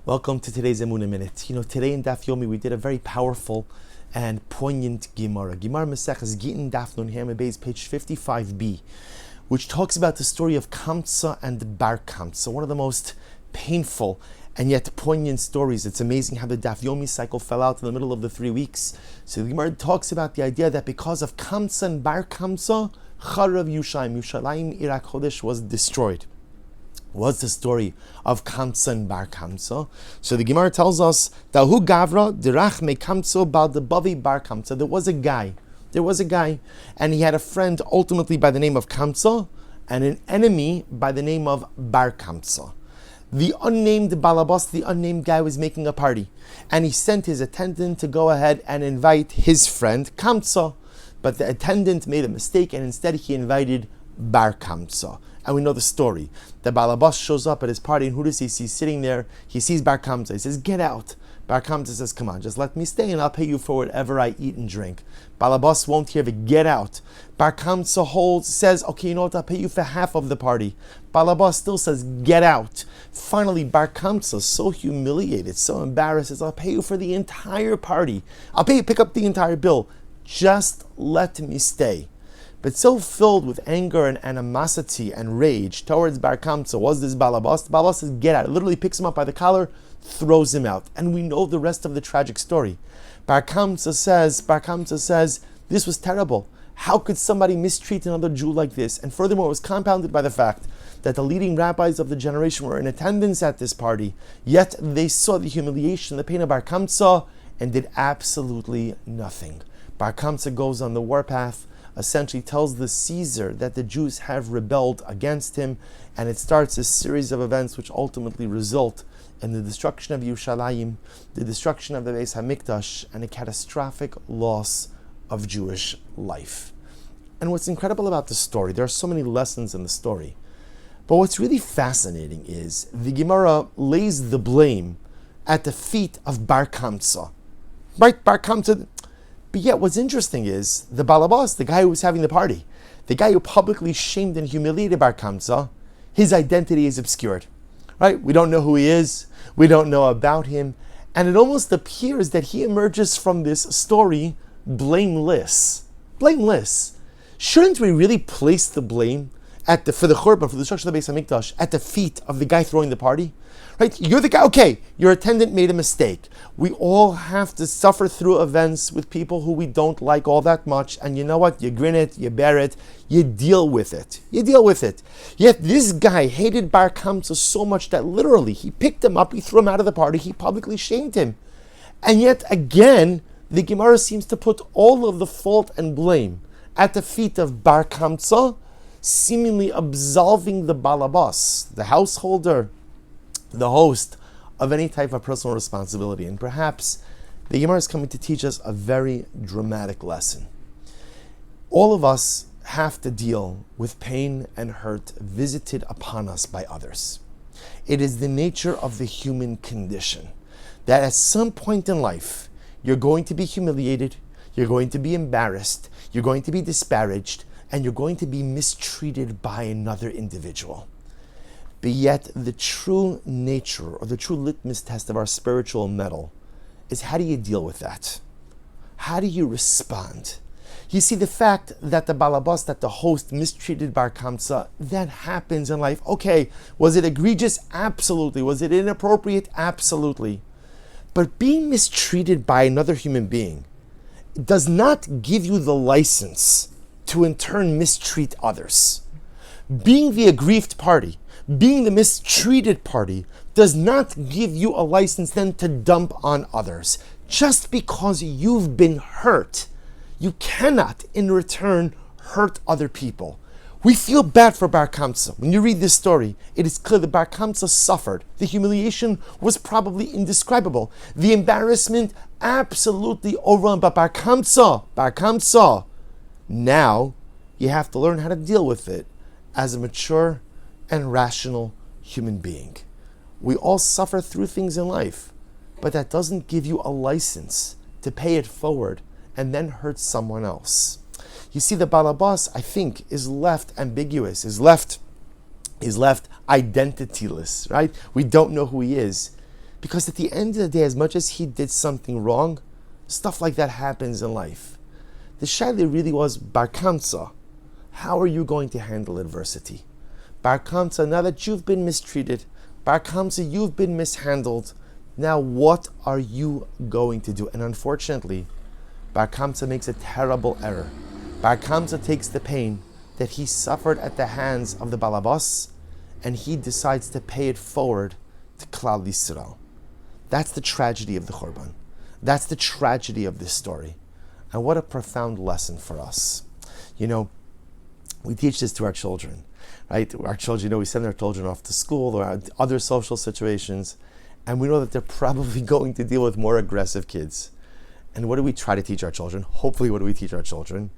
Welcome to today's Emunah Minute. Today in Daf Yomi we did a very powerful and poignant Gemara. Gemara Maseches Gittin Daf Nun Hameh Beis, page 55b, which talks about the story of Kamtza and Bar Kamtza, one of the most painful and yet poignant stories. It's amazing how the Daf Yomi cycle fell out in the middle of the 3 weeks. So the Gemara talks about the idea that because of Kamtza and Bar Kamtza, Charav Yushalayim Ir HaKodesh was destroyed. What's the story of Kamtza and Bar Kamtza? So the Gemara tells us that Hu Gavra Dirach Me Kamtza Bal Debavi Bar Kamtza. There was a guy, and he had a friend ultimately by the name of Kamtza, and an enemy by the name of Bar Kamtza. The unnamed balabas, the unnamed guy, was making a party, and he sent his attendant to go ahead and invite his friend Kamtza, but the attendant made a mistake, and instead he invited Bar Kamtza. And we know the story. The balabas shows up at his party, and who does he see sitting there? He sees Bar Kamtza. He says, "Get out." Bar Kamtza says, "Come on, just let me stay, and I'll pay you for whatever I eat and drink." Balabas won't hear of it. "Get out." Bar Kamtza says, "Okay, you know what? I'll pay you for half of the party." Balabas still says, "Get out." Finally, Bar Kamtza, so humiliated, so embarrassed, says, "I'll pay you for the entire party. I'll pay you, pick up the entire bill. Just let me stay." But so filled with anger and animosity and rage towards Bar Kamtza was this balabas. The balabas says, "Get out." It literally picks him up by the collar, throws him out. And we know the rest of the tragic story. Bar Kamtza says, "This was terrible. How could somebody mistreat another Jew like this?" And furthermore, it was compounded by the fact that the leading rabbis of the generation were in attendance at this party, yet they saw the humiliation, the pain of Bar Kamtza, and did absolutely nothing. Bar Kamtza goes on the warpath, essentially tells the Caesar that the Jews have rebelled against him, and it starts a series of events which ultimately result in the destruction of Yerushalayim, the destruction of the Beis HaMikdash, and a catastrophic loss of Jewish life. And what's incredible about the story, there are so many lessons in the story, but what's really fascinating is the Gemara lays the blame at the feet of Bar Kamtza. Right, Bar Kamtza. But yet what's interesting is the balabas, the guy who was having the party, the guy who publicly shamed and humiliated Bar Kamtza, his identity is obscured. Right? We don't know who he is. We don't know about him. And it almost appears that he emerges from this story blameless. Blameless. Shouldn't we really place the blame for the Churban, for the destruction of the Beis HaMikdash, at the feet of the guy throwing the party? Right? You're the guy, okay, your attendant made a mistake. We all have to suffer through events with people who we don't like all that much, and you know what? You grin it, you bear it, you deal with it. Yet this guy hated Bar Kamtza so much that literally he picked him up, he threw him out of the party, he publicly shamed him. And yet again, the Gemara seems to put all of the fault and blame at the feet of Bar Kamtza, seemingly absolving the balabas, the householder, the host, of any type of personal responsibility. And perhaps the Gemara is coming to teach us a very dramatic lesson. All of us have to deal with pain and hurt visited upon us by others. It is the nature of the human condition that at some point in life, you're going to be humiliated, you're going to be embarrassed, you're going to be disparaged, and you're going to be mistreated by another individual. But yet, the true nature or the true litmus test of our spiritual mettle is, how do you deal with that? How do you respond? You see, the fact that the balabas, that the host mistreated Bar Kamtza, that happens in life. Okay, was it egregious? Absolutely. Was it inappropriate? Absolutely. But being mistreated by another human being does not give you the license to in turn mistreat others. Being the aggrieved party, being the mistreated party, does not give you a license then to dump on others. Just because you've been hurt, you cannot in return hurt other people. We feel bad for Bar Kamtza. When you read this story, it is clear that Bar Kamtza suffered. The humiliation was probably indescribable. The embarrassment absolutely overwhelmed. But Bar Kamtza, now you have to learn how to deal with it as a mature and rational human being. We all suffer through things in life, but that doesn't give you a license to pay it forward and then hurt someone else. You see, the balabas, I think, is left ambiguous, is left identityless, right? We don't know who he is. Because at the end of the day, as much as he did something wrong, stuff like that happens in life. The shaila really was, Bar Kamtza, how are you going to handle adversity? Bar Kamtza, now that you've been mistreated, Bar Kamtza, you've been mishandled, now what are you going to do? And unfortunately, Bar Kamtza makes a terrible error. Bar Kamtza takes the pain that he suffered at the hands of the Balabas, and he decides to pay it forward to Klal Yisrael. That's the tragedy of the Churban. That's the tragedy of this story. And what a profound lesson for us. You know, we teach this to our children, right? Our children, we send our children off to school or other social situations, and we know that they're probably going to deal with more aggressive kids. And what do we try to teach our children? Hopefully, what do we teach our children?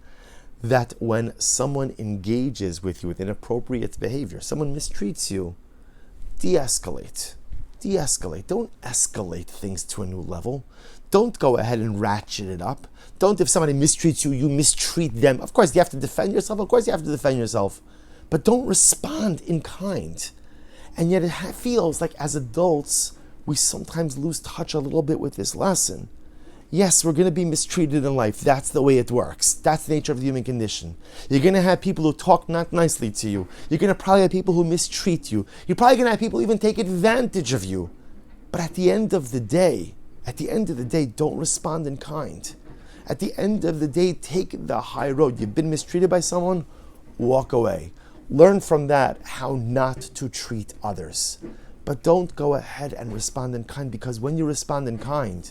That when someone engages with you with inappropriate behavior, someone mistreats you, de-escalate. De-escalate. Don't escalate things to a new level. Don't go ahead and ratchet it up. Don't, if somebody mistreats you, you mistreat them. Of course, you have to defend yourself. Of course, you have to defend yourself. But don't respond in kind. And yet it feels like as adults, we sometimes lose touch a little bit with this lesson. Yes, we're going to be mistreated in life. That's the way it works. That's the nature of the human condition. You're going to have people who talk not nicely to you. You're going to probably have people who mistreat you. You're probably going to have people even take advantage of you. But at the end of the day, don't respond in kind. At the end of the day, take the high road. You've been mistreated by someone, walk away. Learn from that how not to treat others. But don't go ahead and respond in kind, because when you respond in kind,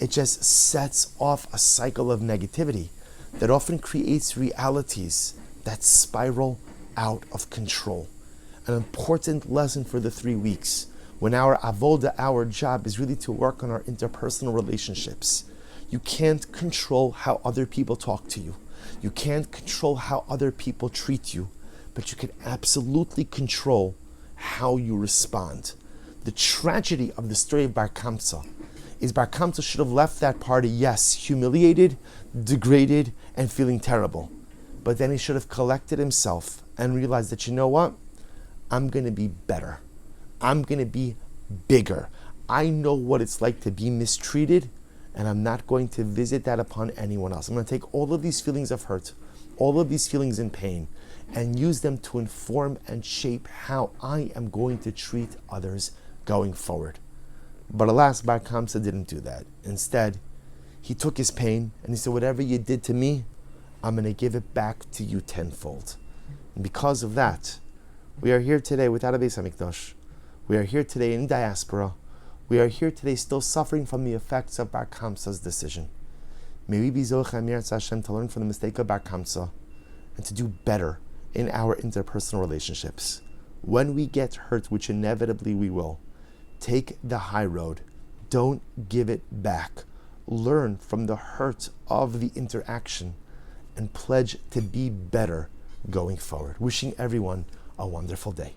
it just sets off a cycle of negativity that often creates realities that spiral out of control. An important lesson for the 3 weeks, when our avoda, our job, is really to work on our interpersonal relationships. You can't control how other people talk to you. You can't control how other people treat you, but you can absolutely control how you respond. The tragedy of the story of Bar Kamtza is Bar Kamtza should have left that party, yes, humiliated, degraded, and feeling terrible. But then he should have collected himself and realized that, you know what? I'm going to be better. I'm going to be bigger. I know what it's like to be mistreated, and I'm not going to visit that upon anyone else. I'm going to take all of these feelings of hurt, all of these feelings in pain, and use them to inform and shape how I am going to treat others going forward. But alas, Bar Kamtza didn't do that. Instead, he took his pain and he said, whatever you did to me, I'm going to give it back to you tenfold. And because of that, we are here today without a Beis HaMikdash. We are here today in diaspora. We are here today still suffering from the effects of Bar Kamtza's decision. May we be Zocheh Amirat Hashem to learn from the mistake of Bar Kamtza and to do better in our interpersonal relationships. When we get hurt, which inevitably we will, take the high road. Don't give it back. Learn from the hurt of the interaction and pledge to be better going forward. Wishing everyone a wonderful day.